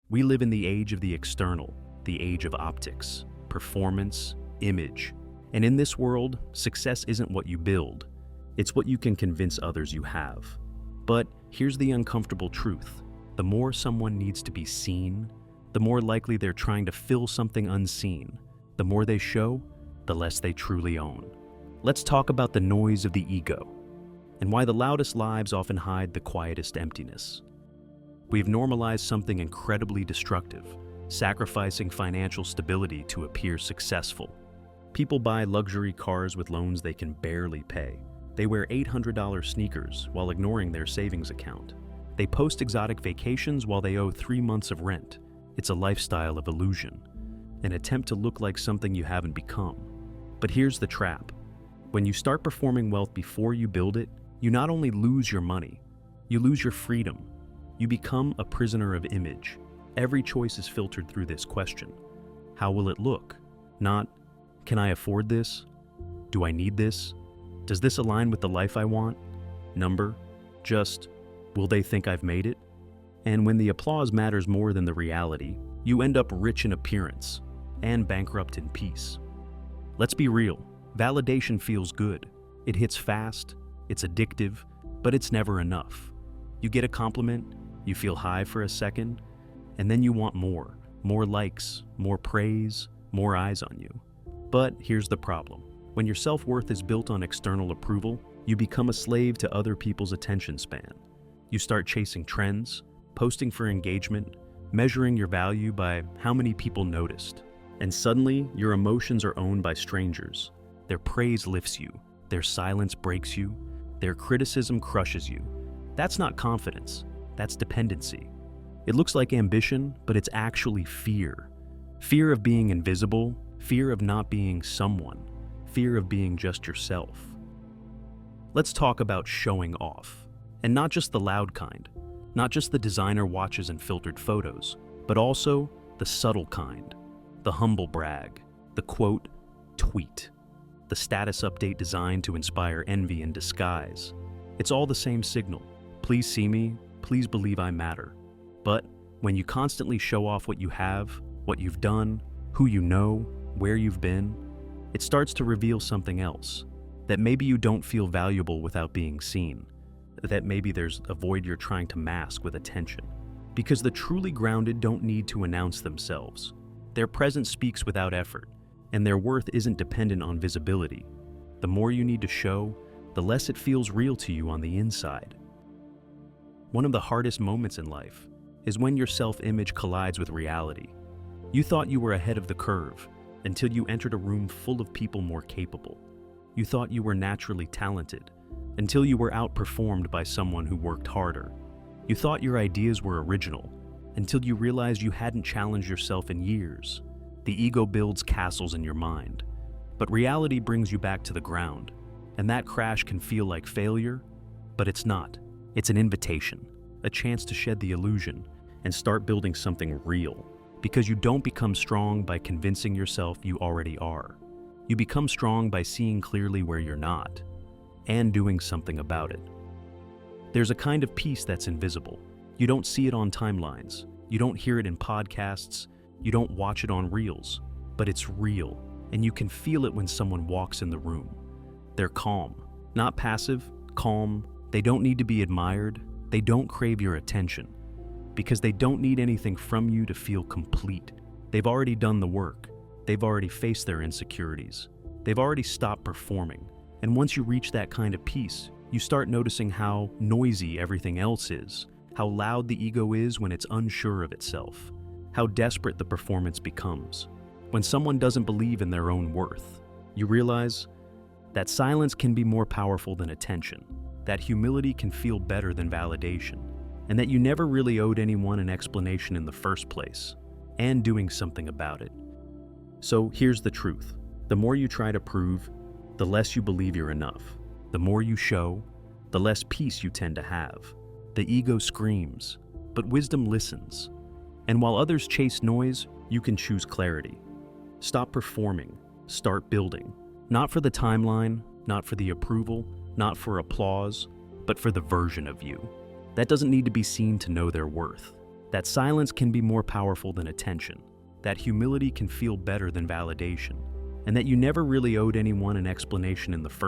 We live in the age of the external, the age of optics, performance, image. And in this world, success isn't what you build, it's what you can convince others you have. But here's the uncomfortable truth. The more someone needs to be seen, the more likely they're trying to fill something unseen. The more they show, the less they truly own. Let's talk about the noise of the ego, and why the loudest lives often hide the quietest emptiness. We've normalized something incredibly destructive, sacrificing financial stability to appear successful. People buy luxury cars with loans they can barely pay. They wear $800 sneakers while ignoring their savings account. They post exotic vacations while they owe 3 months of rent. It's a lifestyle of illusion, an attempt to look like something you haven't become. But here's the trap. When you start performing wealth before you build it, you not only lose your money, you lose your freedom. You become a prisoner of image. Every choice is filtered through this question. How will it look? Not, can I afford this? Do I need this? Does this align with the life I want? Number, just, will they think I've made it? And when the applause matters more than the reality, you end up rich in appearance and bankrupt in peace. Let's be real, validation feels good. It hits fast, it's addictive, but it's never enough. You get a compliment, you feel high for a second, and then you want more likes, more praise, more eyes on you. But here's the problem. When your self-worth is built on external approval, you become a slave to other people's attention span. You start chasing trends, posting for engagement, measuring your value by how many people noticed. And suddenly, your emotions are owned by strangers. Their praise lifts you, their silence breaks you, their criticism crushes you. That's not confidence, that's dependency. It looks like ambition, but it's actually fear. Fear of being invisible, fear of not being someone, fear of being just yourself. Let's talk about showing off. And not just the loud kind, not just the designer watches and filtered photos, but also the subtle kind, the humble brag, the quote, tweet, the status update designed to inspire envy in disguise. It's all the same signal. Please see me, please believe I matter. But when you constantly show off what you have, what you've done, who you know, where you've been, it starts to reveal something else. That maybe you don't feel valuable without being seen. That maybe there's a void you're trying to mask with attention. Because the truly grounded don't need to announce themselves. Their presence speaks without effort, and their worth isn't dependent on visibility. The more you need to show, the less it feels real to you on the inside. One of the hardest moments in life is when your self-image collides with reality. You thought you were ahead of the curve until you entered a room full of people more capable. You thought you were naturally talented until you were outperformed by someone who worked harder. You thought your ideas were original until you realized you hadn't challenged yourself in years. The ego builds castles in your mind, but reality brings you back to the ground, and that crash can feel like failure, but it's not. It's an invitation, a chance to shed the illusion and start building something real, because you don't become strong by convincing yourself you already are. You become strong by seeing clearly where you're not, and doing something about it. There's a kind of peace that's invisible. You don't see it on timelines. You don't hear it in podcasts. You don't watch it on reels. But it's real, and you can feel it when someone walks in the room. They're calm, not passive, calm. They don't need to be admired. They don't crave your attention, because they don't need anything from you to feel complete. They've already done the work. They've already faced their insecurities. They've already stopped performing. And once you reach that kind of peace, you start noticing how noisy everything else is, how loud the ego is when it's unsure of itself, how desperate the performance becomes. When someone doesn't believe in their own worth, you realize that silence can be more powerful than attention, that humility can feel better than validation, and that you never really owed anyone an explanation in the first place, and doing something about it. So here's the truth. The more you try to prove, the less you believe you're enough. The more you show, the less peace you tend to have. The ego screams, but wisdom listens. And while others chase noise, you can choose clarity. Stop performing, start building. Not for the timeline, not for the approval, not for applause, but for the version of you. That doesn't need to be seen to know their worth. that silence can be more powerful than attention, that humility can feel better than validation, and that you never really owed anyone an explanation in the first